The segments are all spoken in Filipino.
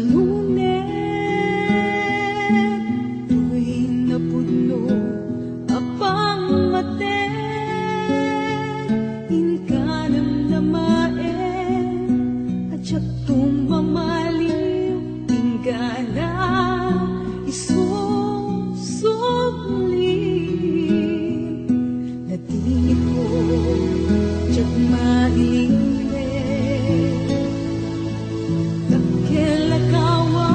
kalunet, tuwing napudno apang mate, inkanam na maen at siya tumamaliw, ingana isusuglim, natingin ko tiyag mailing kakela kawa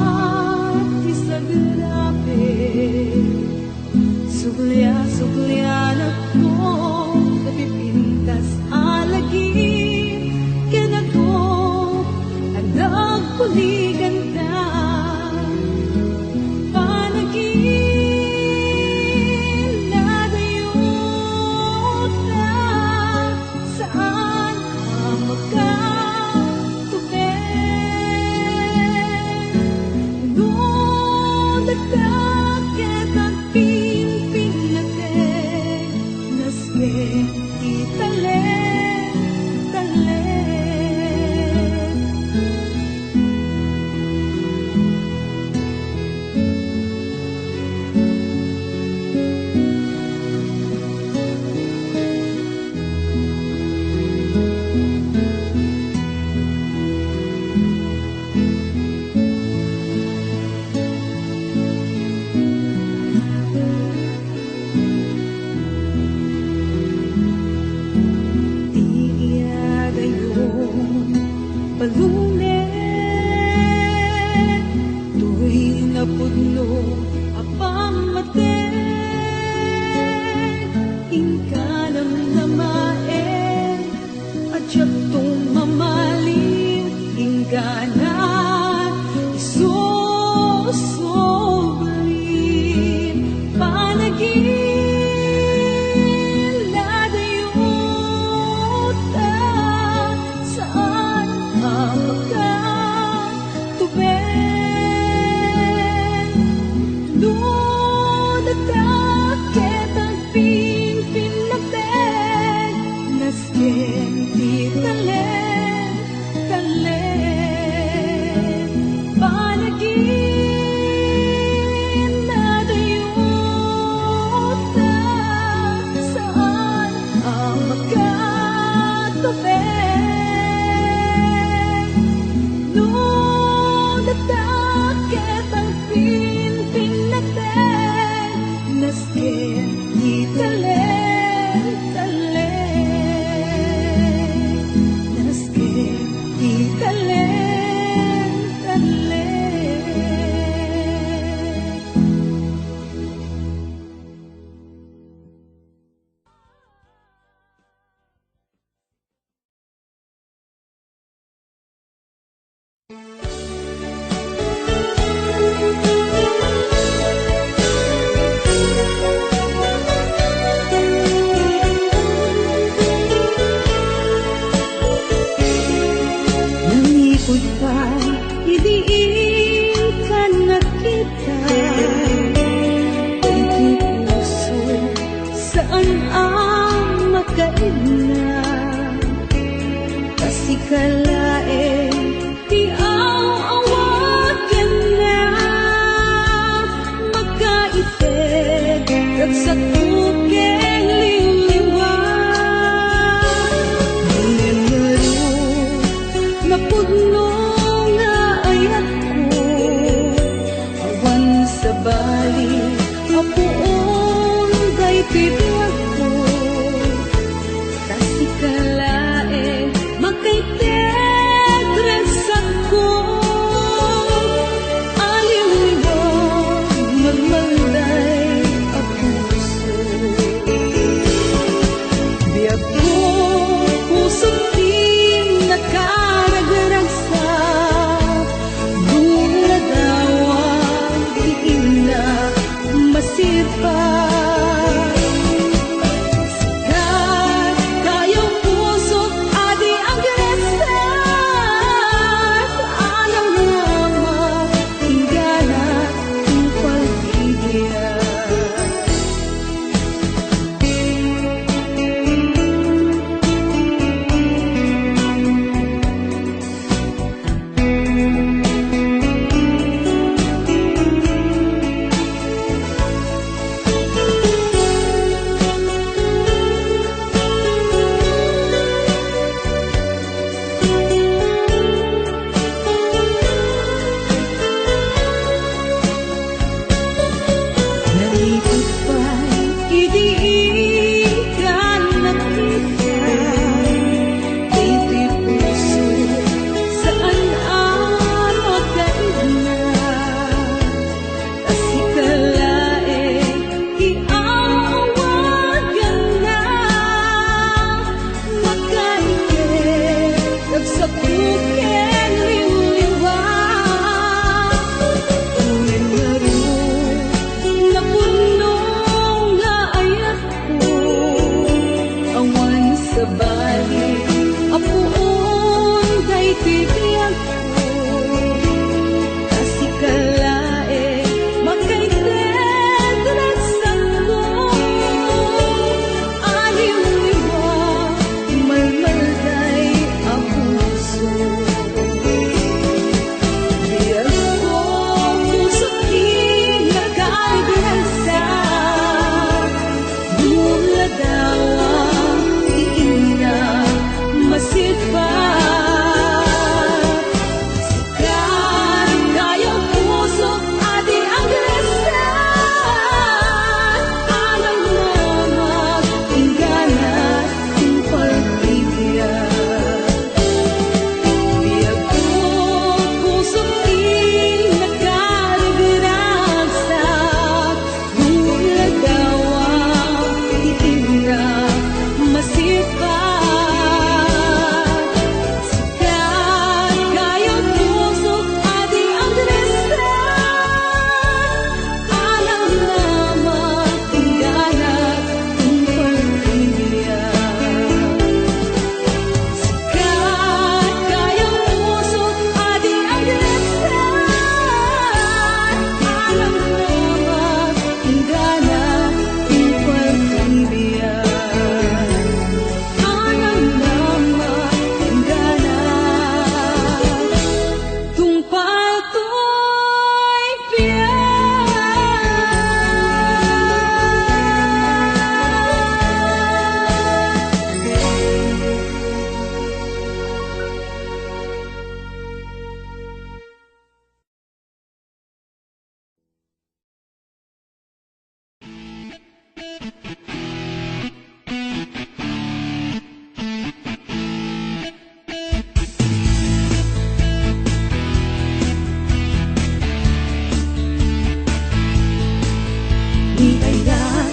Di ayan,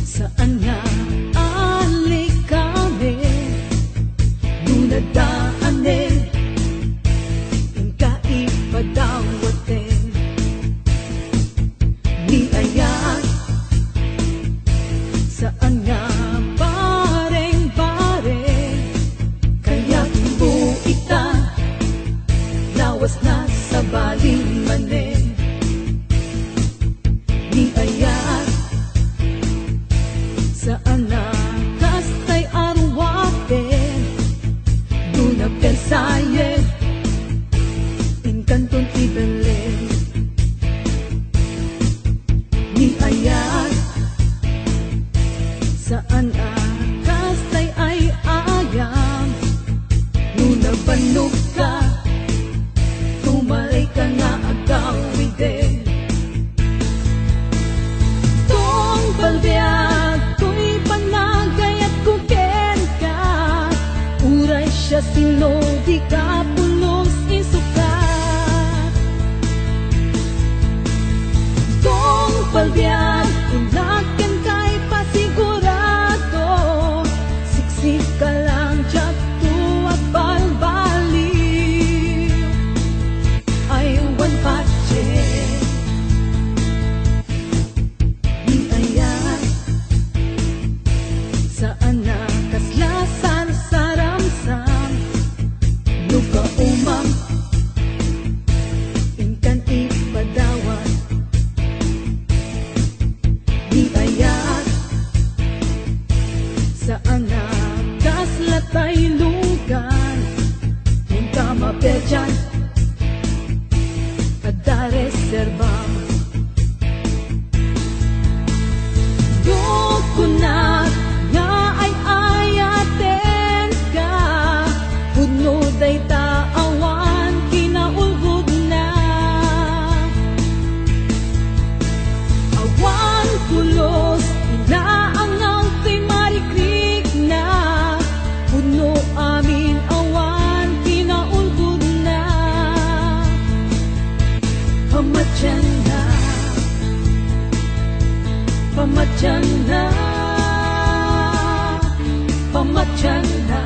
saan nga alik kami, dunadaanin, yung kaipadawatin. Di ayan, saan nga bareng-bareng, kaya buita, lawas na sa baling manin. Di ayan, saan na kastay arwaten, duna pensayen, inkanton ibelen. Di ayan, saan na kastay ay ayam, nuna banog ka, tumalay ka nga agawin din. Tong palbiag, ko'y panagay at kuken ka, uray siya sino, di ka pulos isukat. Tong palbiag, inakin kay pasigurado, siksik ka lang dyak tuwag balbaliw. Ay wan patche, di ayan, saan na kaslasan sa ramsam, luka umam, inkan ipadawat. Di ayan, saan na kaslatay lugan, yung tama pedyan, ada reserbam. Dukunat nga ay ayaten ka, punod ay taawan, kinaulgod na. Awan pulos, inaangaw kay marikrik na, puno amin awan, kinaulgod na. Pamatyan na, pamatyan na, pamatyan na.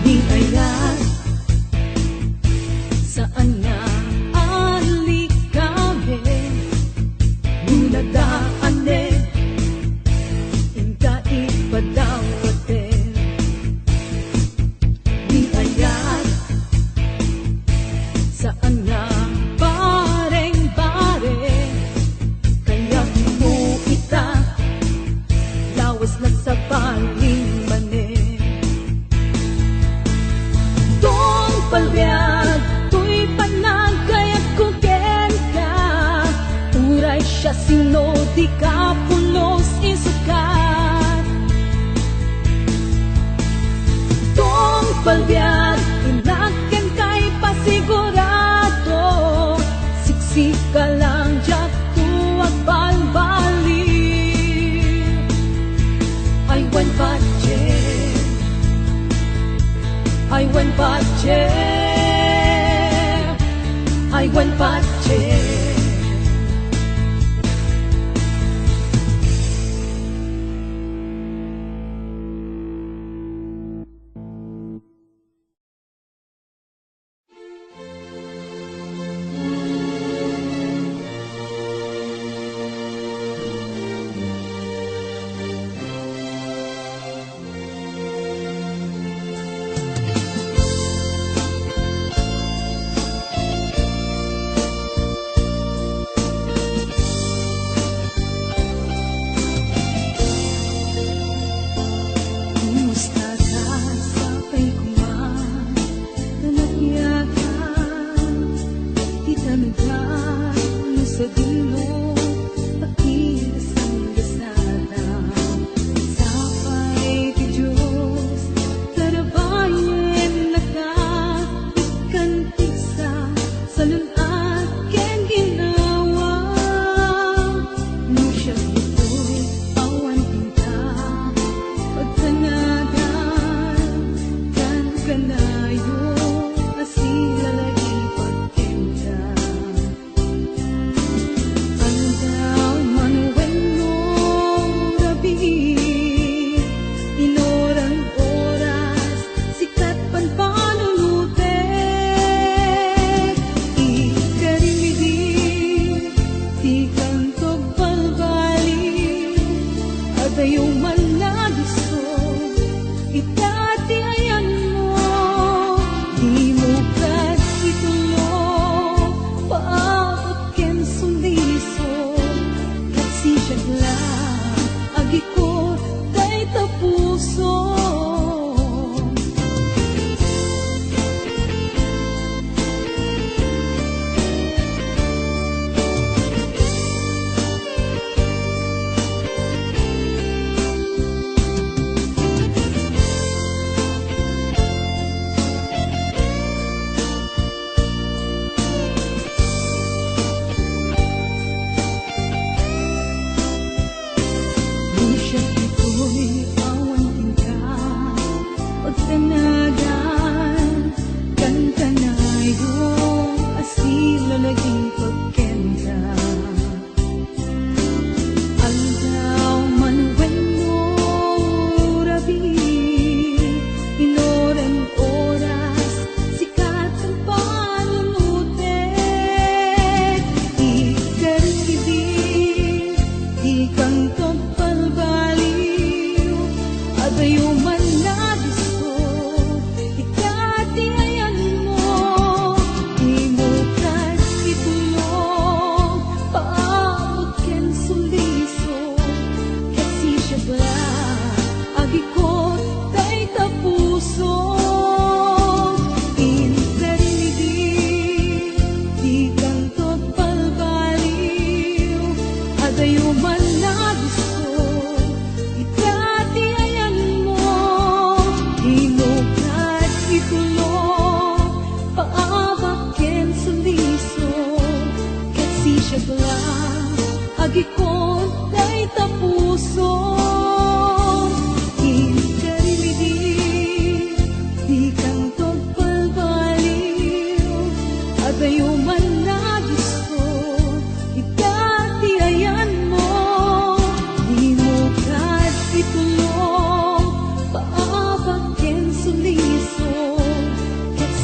Di ayan, saan nga alik kami, dunadaanin, yung kaipadawatin. Di ayan, saan nga bareng-bareng, kaya buita, lawas na sa baling manin. Tong palbiag, to'y panagay at kuken ka, uray siya sino, di ka pulos isukat. Tong palbiag, inaken kay pasigurado, siksik ka lang dyak tuwag balbaliw. Ay wan patche, ay wan patche, ay wan patche.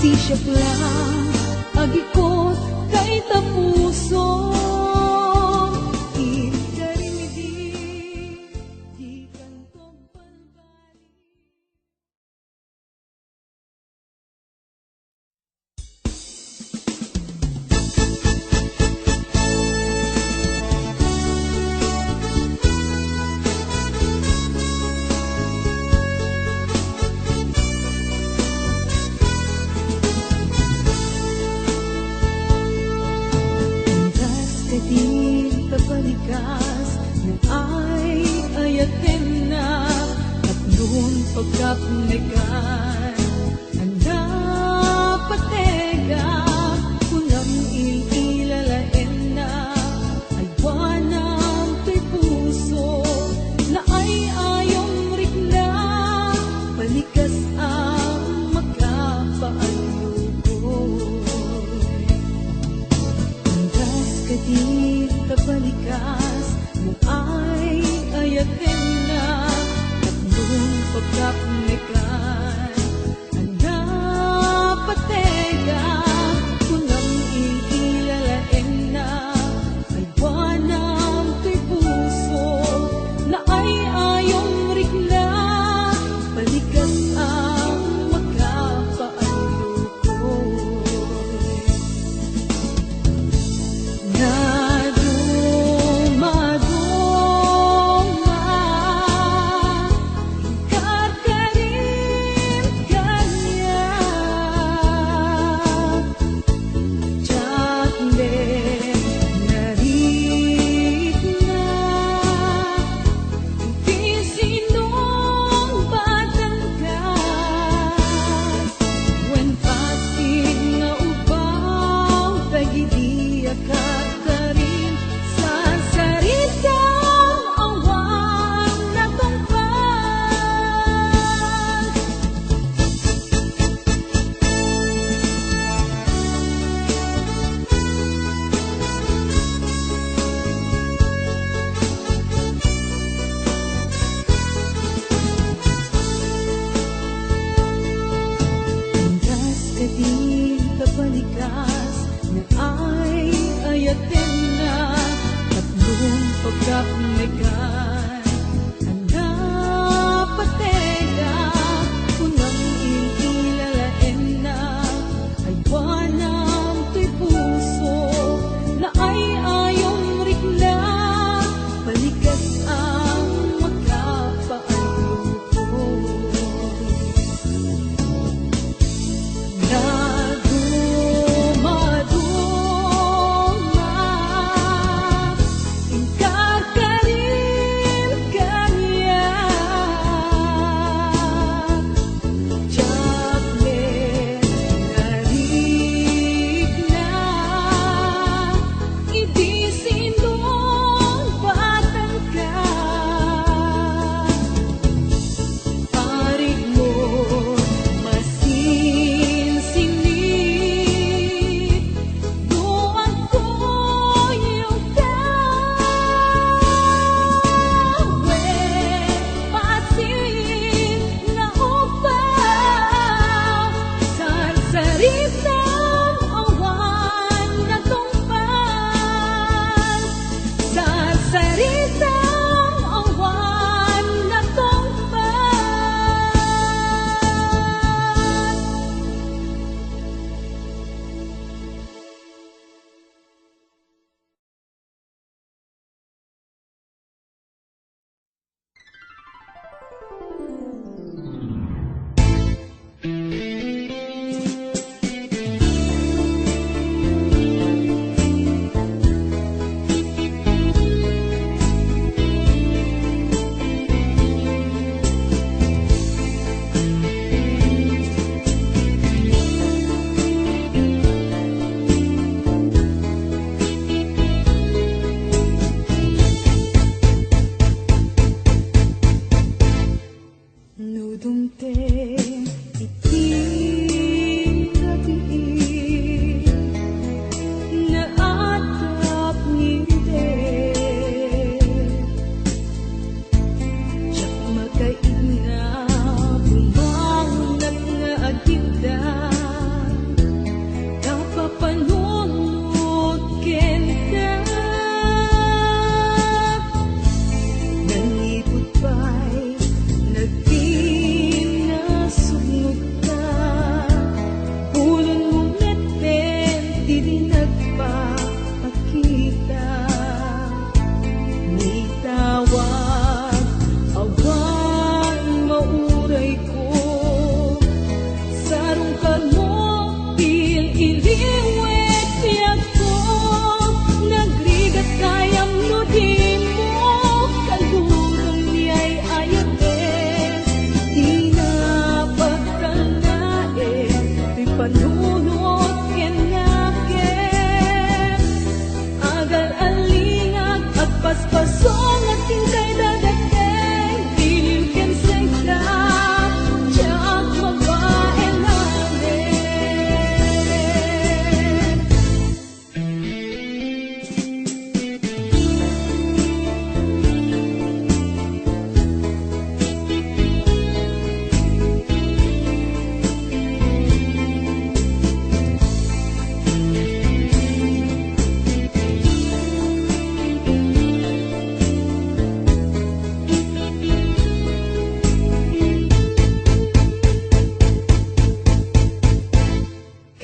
Di siya lang agikot kay tapuso. Ikarimidi, di kantong palbali. Di kapalikas ng ay ayatin na at noon pagkapnekan ang napatega kunang ililalain na alwanang kay puso na ay ayong rikna palikas ang makapaalukoy. Andas ka di kapalikas ng ay ayatin na at noong pagkapnekan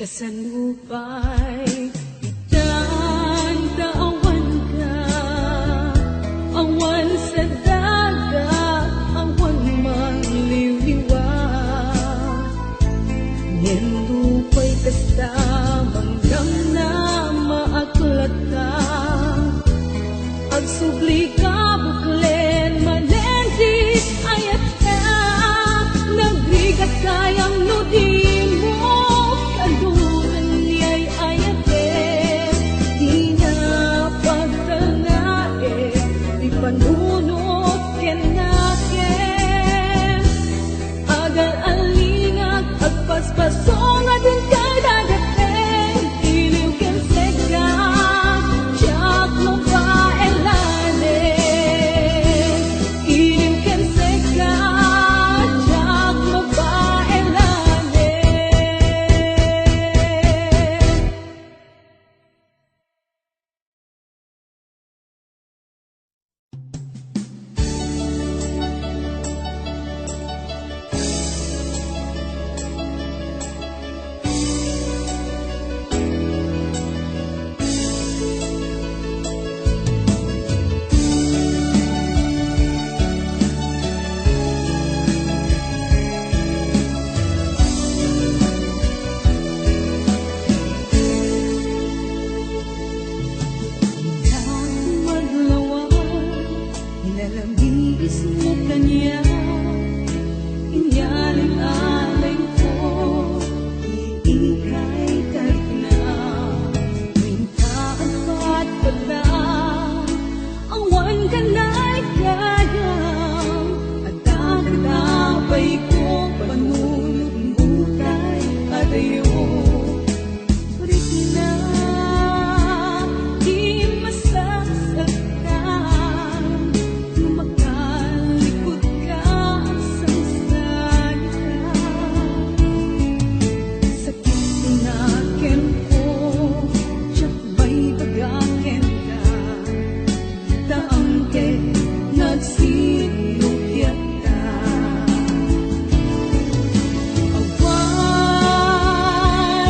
Kasanupay itan taawan ka, awan sa dagat, awan mangliliwa. Nindupay kasta manggam na maaklata, agsubli ka buklen manendis ayat ka, nagrigat kayang nudin mo. Kalunan niya'y ayate, di na pagtanae, di panunot kenaken. Agal alingag, agpaspasong adun kay dadating, iliw ken sega, tiyak mo ba elanen? Iliw ken sega, tiyak mo ba elanen? Nilalambis mo kanya, inyaling-aling ko, iikay kahit na mintaan ka't pala, awan ka na'y kayang, at dagatapay ko, panunod butay at ayo. Rik na, di masasaktan, makalikot ka sa salita. Sakit tinaken ko, tiyak may bagaken ka, taangke nagsilupyat ka.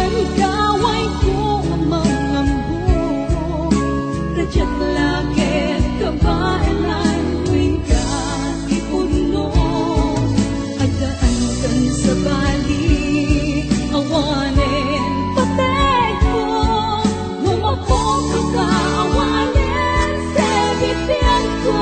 Awan kaway ko mangambo, tadyak lakit kabailan tuwing ka ipuno. Adaan kan sa bali, awanin patay ko, lumapok ka, awanin sa bibig ko.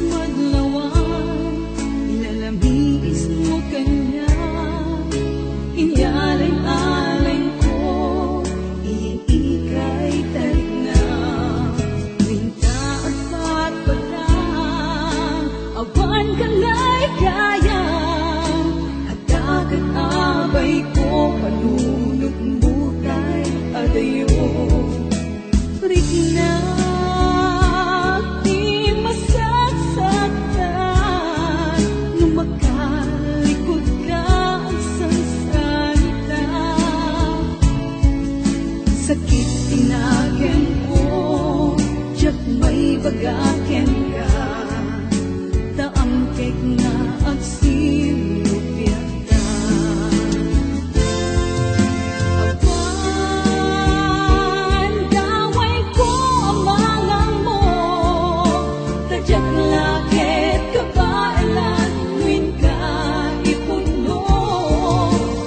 Madlawan, nilalambis mo kanya, inyaling-aling ko, iikay tarik na, mintaan ka't pala, awan ka na'y kayang, at dagat abay ko, panunod butay at ayo. Rik na, di masasaktan, nung makalikot ka sa salita. Sakit tinaken ko, tiyak may bagaken ka, taangkek na agsilupyat ka. Awan kaway ko amangang mo, tadyak lakit kabailan tuwing ka ipuno.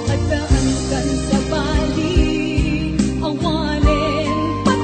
Adaan kan sa bali, awanin patay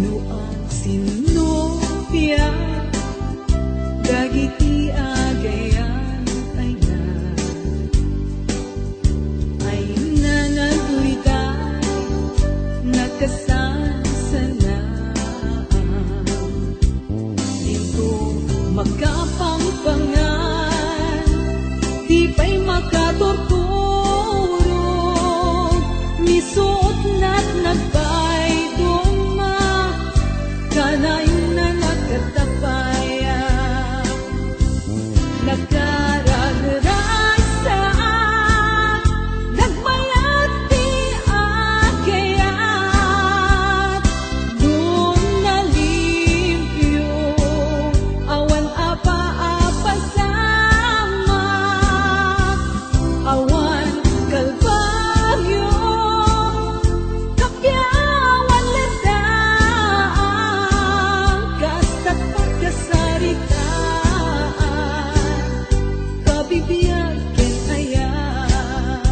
no ang sinopia dagiti agayan ay nanaguyday nakasasanaan dito makapangpangan di pa'y makaturturog misuot na't nagpay duma kanayon na nakatapaya nakararasa nagmayat di agayat dun nalimpyo awan apa-apa sama awan kalbaryo kapyawan ladaan kasta't pagkasaritaan kabibiyag ken ayan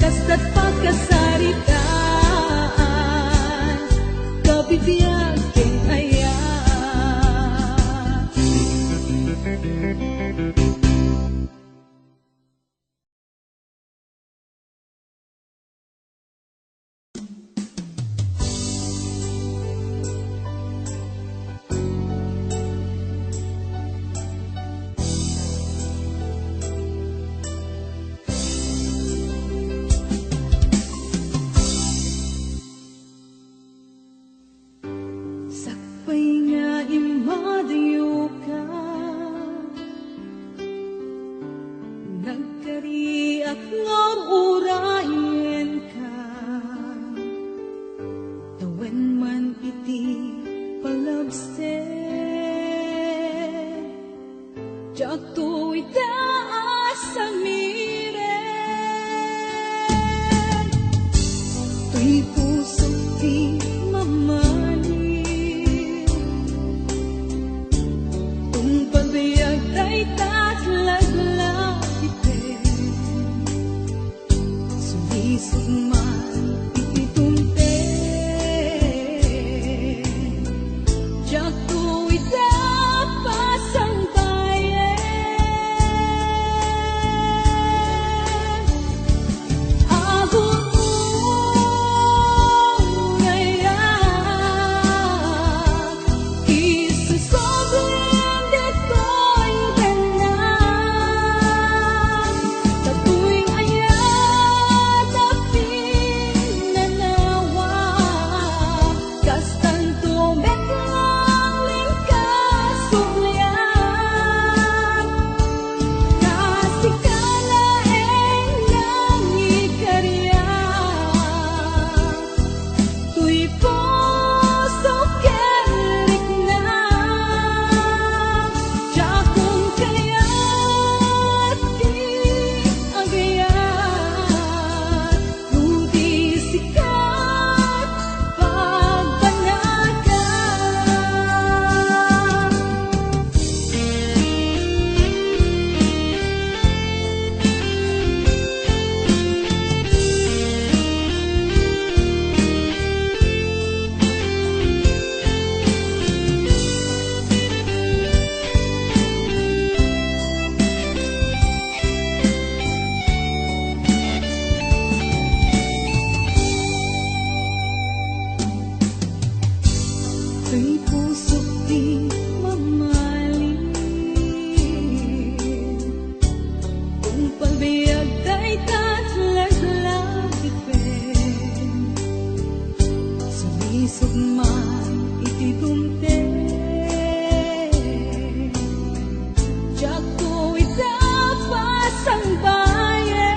kasta't pagkasaritaan kabibiyag ken ayan sakpay nga imadayo ka nagkariak nga urayen ka tawen man iti palabsen jak to'y taas sa miren to'y puso di mamani kung pabiyag tay tatlaglagitin sulisog man ititumten jak to'y tapasang bayan agong ngayon isusoblin dito'y tanan tatuwing ayat aping nanawa kastan tumetlang lingkasugyan kasikalaeng nangikaryan tuy puso kerik na jakong kayat di agayat rudi sikat pagbanagan tuy puso di mamahalin kung pabiyag tay tatlaglagitin sulisog man ititumten jak to'y tapasang bayan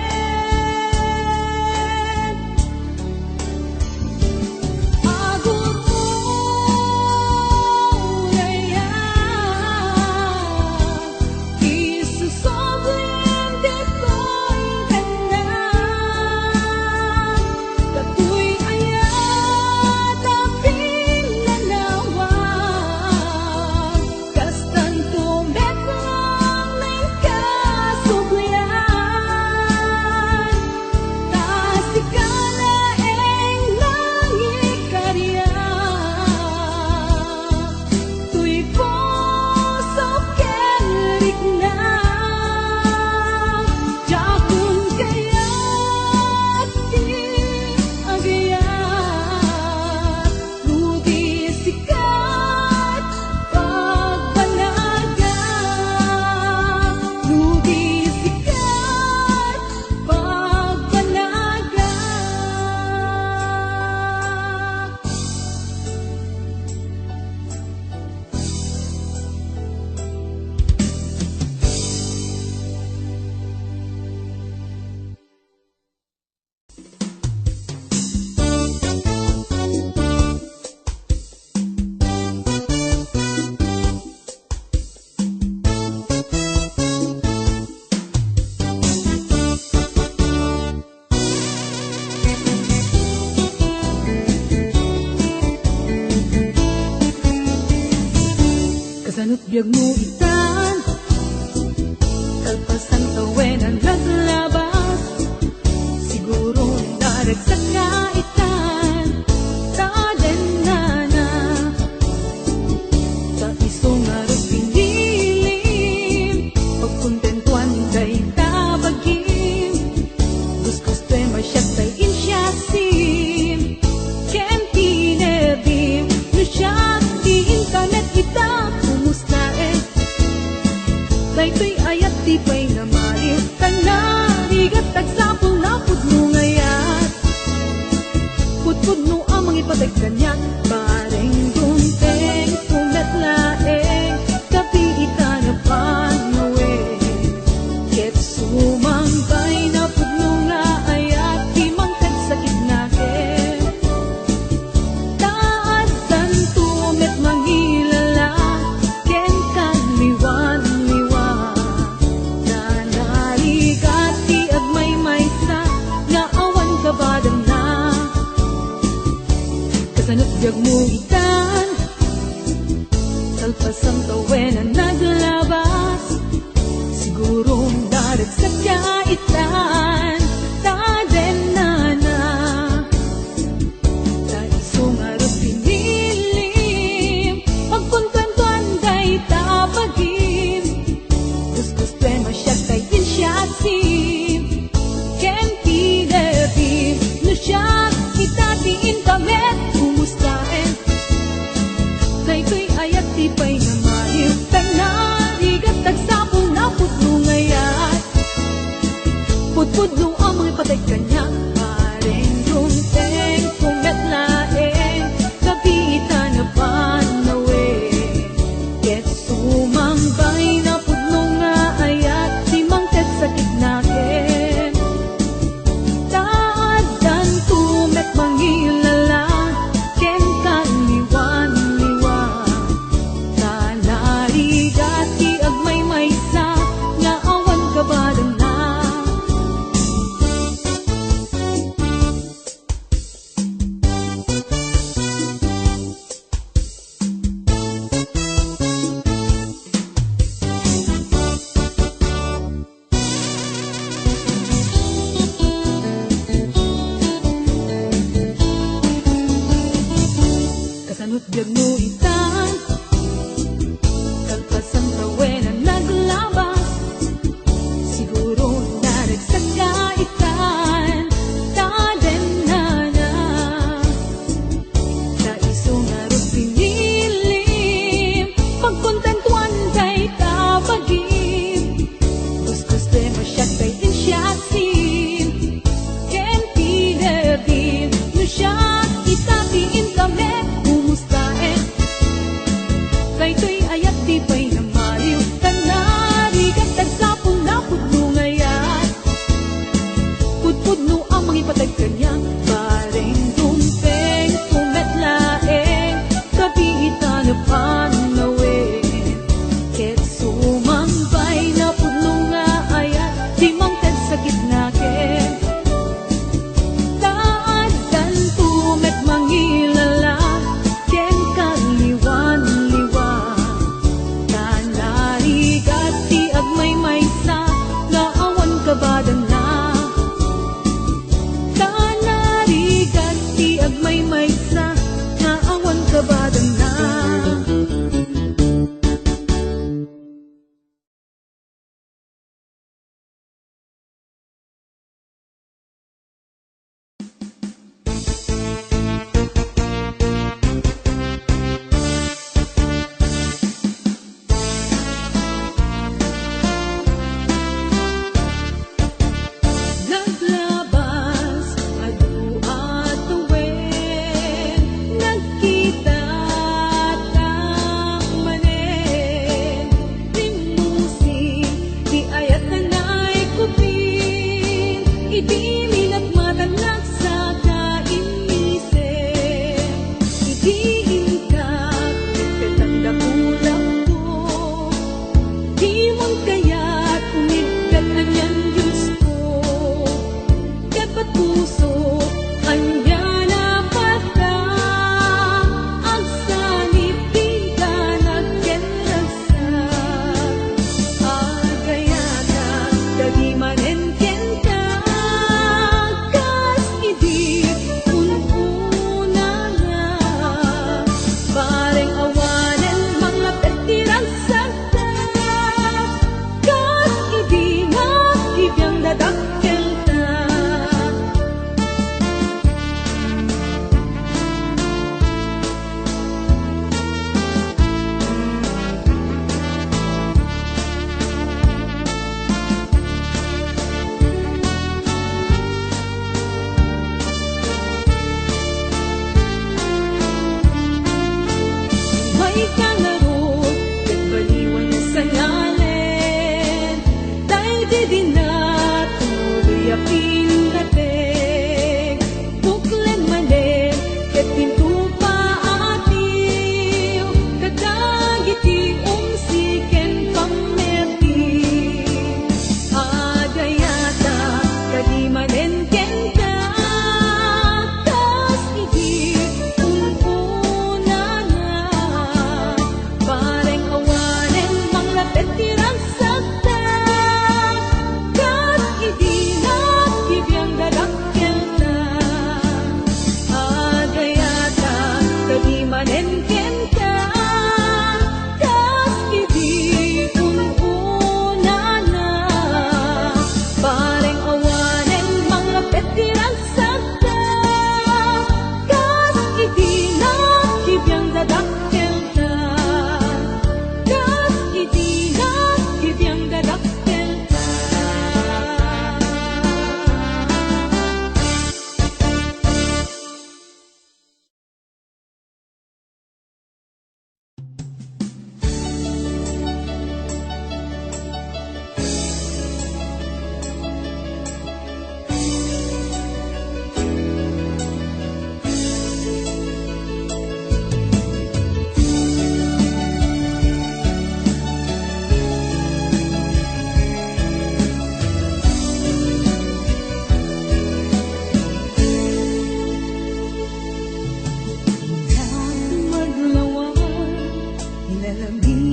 agong ngayon isusoblin dito'y tanan tatuwing ayat aping nanawa Kasan't biyag mo itan, kalpasan tawenan naglabas, siguro daragsak kaitan, taden na sa isong araw pinilim, pagkontentuan day tabagim, gustos te masyat tay insyasim, ken tinebim, no siya di internet kita kumusta daytoy ayat di pa'y namalit tanarigat tagsapol na pudno ngayat pudno ang mga ipatag kanyan pareng dunteng kumet laeng kapita na panawe ket sumambay na pudno nga ayat di mangkag sakit nakin taad santumet mangilala ken kanliwan kasan't biyag mo itan, kalpasang tawenan naglabas, siguro daragsak kaitan, taden na sa isong araw pinilim, pagkontentuan day tabagim, gustos te masyat tay insyasim, ken pinebim, no siya kita di internet kumustaen daytoy ayat di pa'y namahiw tanarigat tagsapol na pudno ngayat pudno ang mga patay kanya pareng dunteng kumet laeng kapita na panawe ket sumambay na pudno nga ayat di mangket sakit nakin taadan tumet mangilala ken kanliwan tanarigat di agmay maysa nga awan kabadan na kasan't biyag mo itan, kalpasang tawenan naglabas, siguro daragsak kaitan, taden na sa isong araw pinilim, pagkontentuan day tabagim, gustos te masyat tay insyasim, ken pinebim, no siya kita di internet kumustaen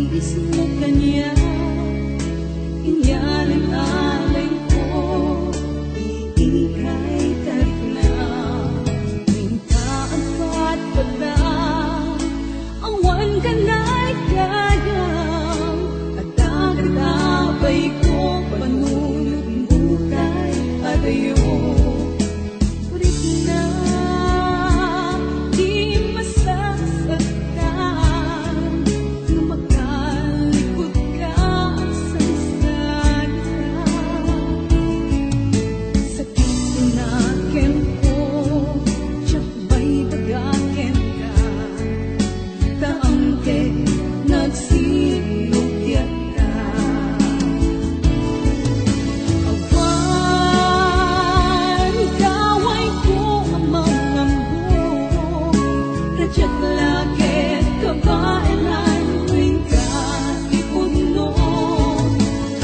namiis mo kanya, inyalang-alay ko, iikay tarik na. Minta ang patpata, awan ka na'y kayang, at dagat-abay ko, panunod bukay adayo. Ulit na, di masasaktan, lumakalikot ka sa salita. Sakit tinakin ko, tiyak ba'y bagakin ka, taangke nagsilugyan ka. Awan, kaway ko ang mga mo, radyak lakit kabailan, tuwing ka ipuno,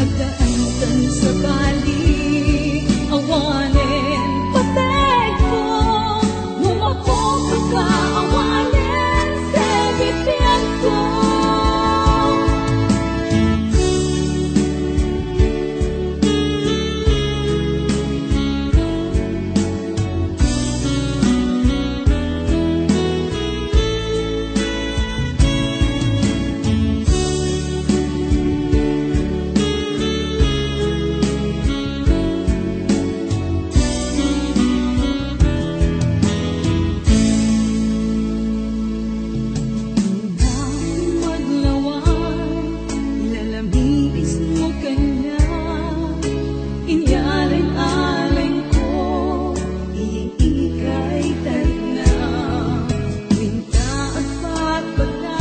agdaantan sa bali, awanin patay ko, lumapok ka, awanin sa bitiyan ko. Maglawan, ilalamiis mo kanya, inyalang-alay ko, iikay tarik na. Minta at patpata,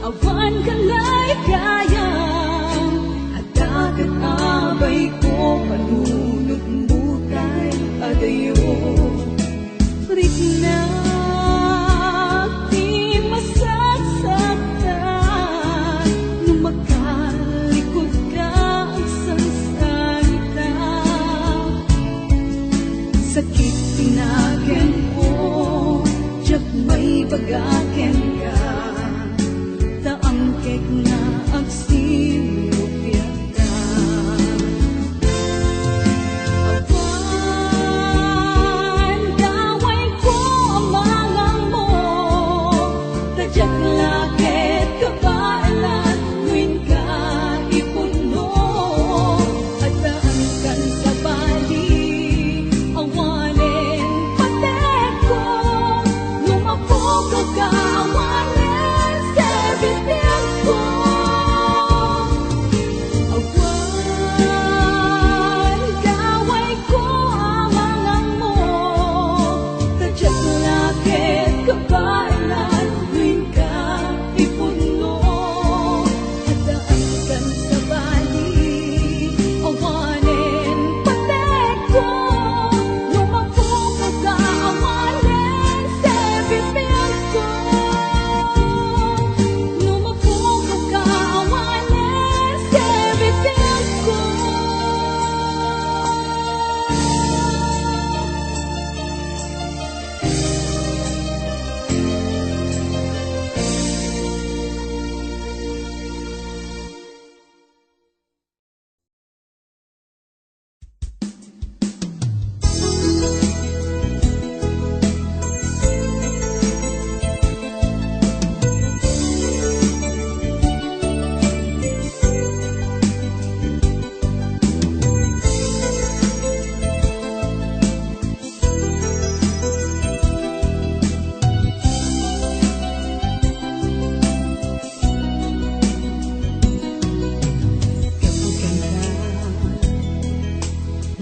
awan ka na'y kayang, at dagat-abay ko, panunod bukay adayo. Rit na, di masasaktan, lumakalikot ka sa salita. Sakit tinakin ko, tiyak may bagakin ka, taangkek na agsilupya ka. Awan, kaway ko ang mga mo, radyak lakit kabailan, tuwing ka ipuno, at daangkan sa bali, awanin patay ko, lumapok ka, awanin sa bitiyan ko. Awan, kaway ko ang mga mo, radyak lakit kabailan, tuwing ka ipuno, at daangkan sa bali, awanin patay ko, lumapok ka, awanin sa bitiyan ko. Lumapok ka, awanin sa bitiyan ko.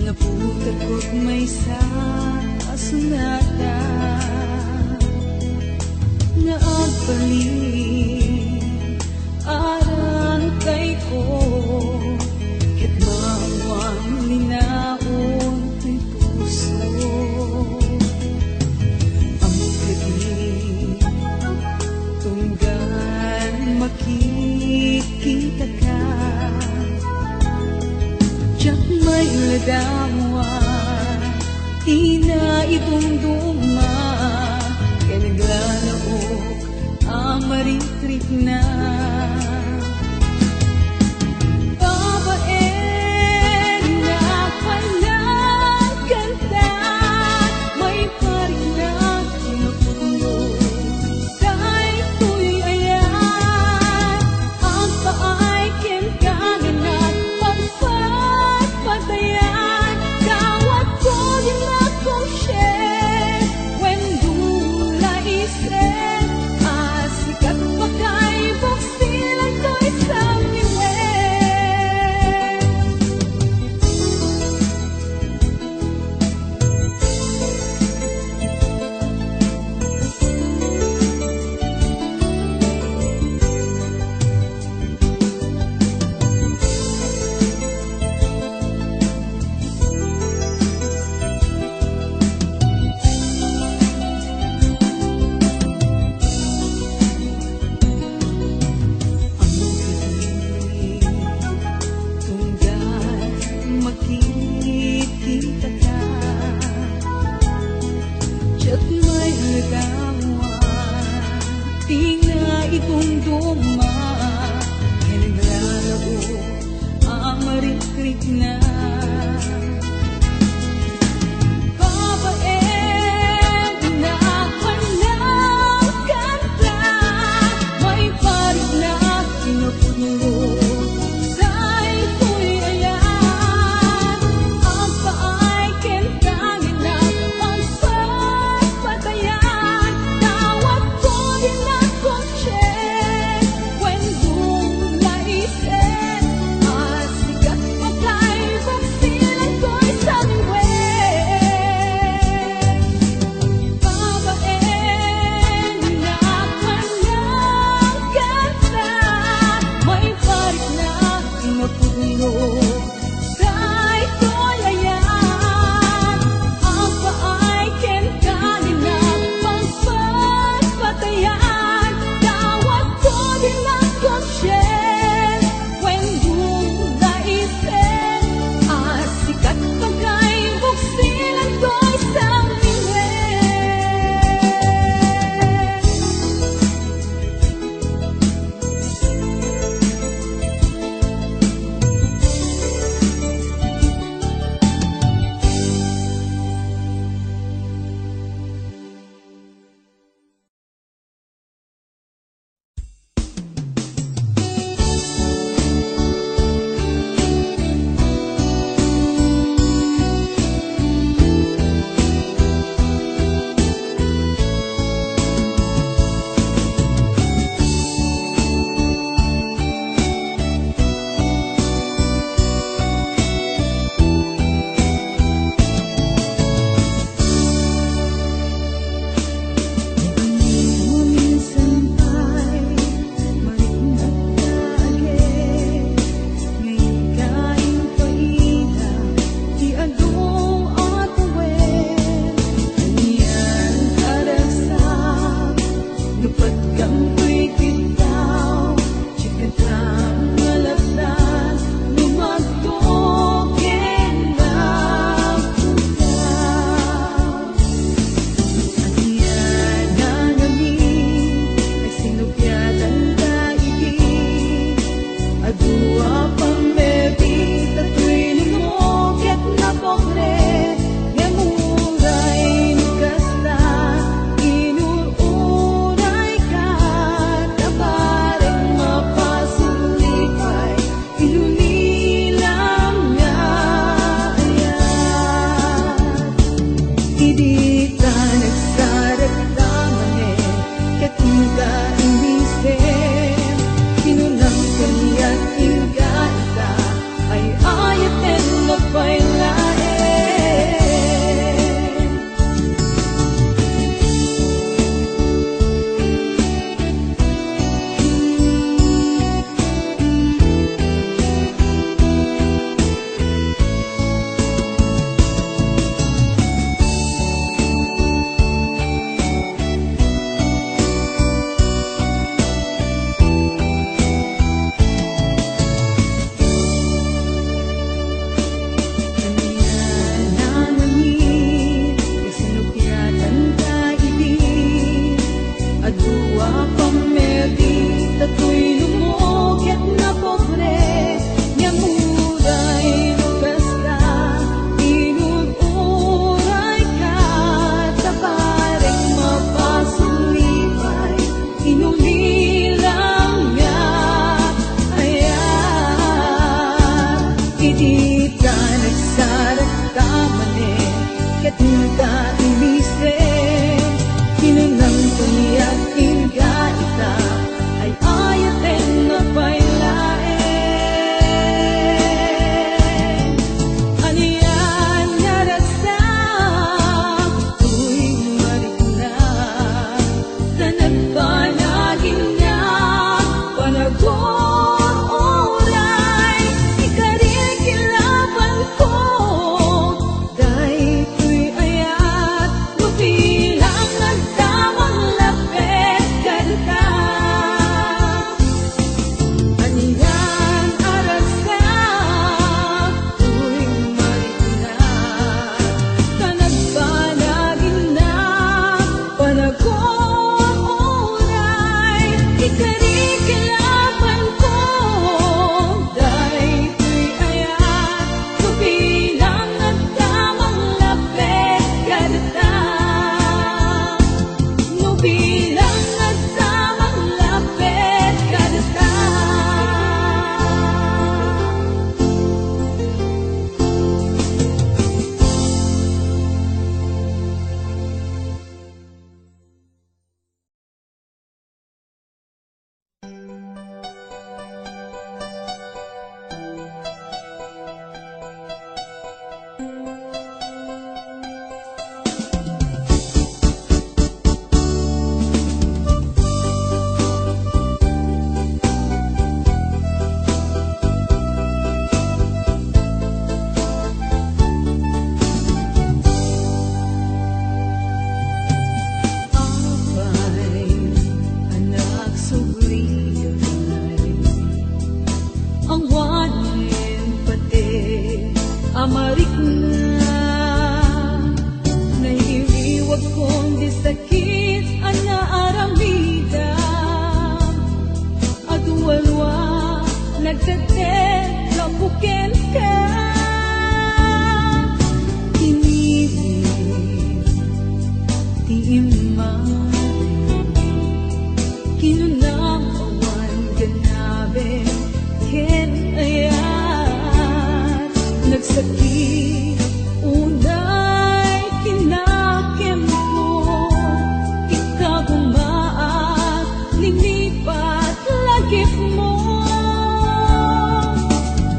Naputakot may sa asunata, na agpaling arang kay ko, ket mawang linaon ko'y puso. Ang gabi, tunggan makikita ka, tiyak may ladawa, ina itong duma, kay naglalaok ang maritrik na. duma ay naglalaro ang marikrik na babaeng inapanang kanta. May parit na pinupuno sa ito'y ayan. Ang paay kentangin na pagpapatayan. Tawag ko din akong check when bumlaisen. At sikat pa kay pagsilan ko'y sa liwet. Babaeng inapanang kanta. May parit na pinapuno sa ito'y ayan. Ang paay kentangin na pagpapatayan. Tawag ko din akong check when bumlaisen. At sikat pa kay buksilan ko'y sa liwet. Minsan ay malinag lagi, ngayon kain paila, di adong at uwin. Kaniyan harasap, lupad kang tu'y bitaw, chikatang malabdas, lumagtokin lang pudaw. Aniyan na namin, nagsinupyatan kaibig. Adua pang bebi, tatu'y lumokit na pobre. Yamuray nukasta, inuuray ka. Tabareng mapasulipay, inulilang nga ayan. Hindi ka nagsaragdaman ket hindi inisip. Kinunang kaniyan inga ita, ay ayaten na pailain. Kaniyan na namin, kasinupyatan kaibig. Adua pang bebi, tatu'y lumokit na pobre. Yamuray lugas ka, inuuray ka. Tabareng mapasulipay, inulilang nga ayan. Hindi ka nagsaragdaman ket hindi ka inisip. Kinunang kaniyan inga ita, ay ayaten arik na nairiwag kong di sakit ang naaramidam adualwa nagtatet kapuken ka tinibig ti iman kinunang awan ganabe ken ayat nagsakit unay kinakem ko ikagumaat linipat lagip mo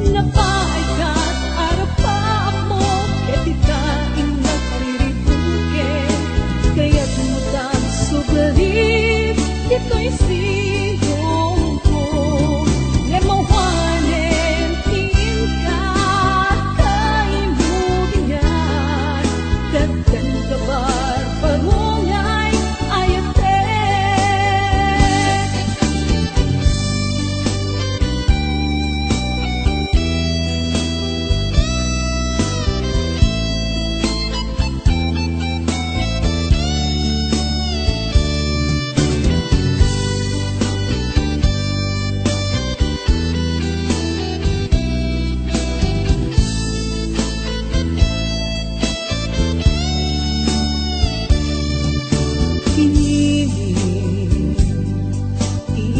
napaikat arapaak mo ketita inagtiribuken kaya't mutang subalit dito'y sigong ko lemawanen tiin ka kaimugingan dagdan kabar parungay ayate pinibig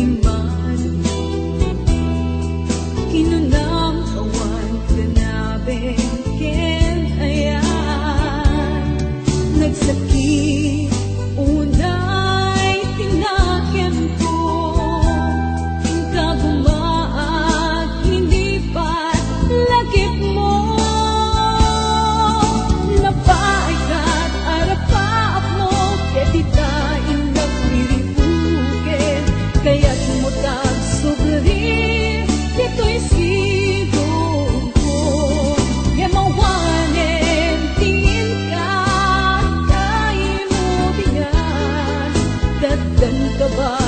iman kinunang awan ganabe ken ayan nagsakit unay tinakem ko kagumaat linipat lagip mo napaikat arapaak mo ketita inagtiribuken kaya't mutag subli dito'y sigong ko yamawanen tiin ka kaimutingan dagdan ka ba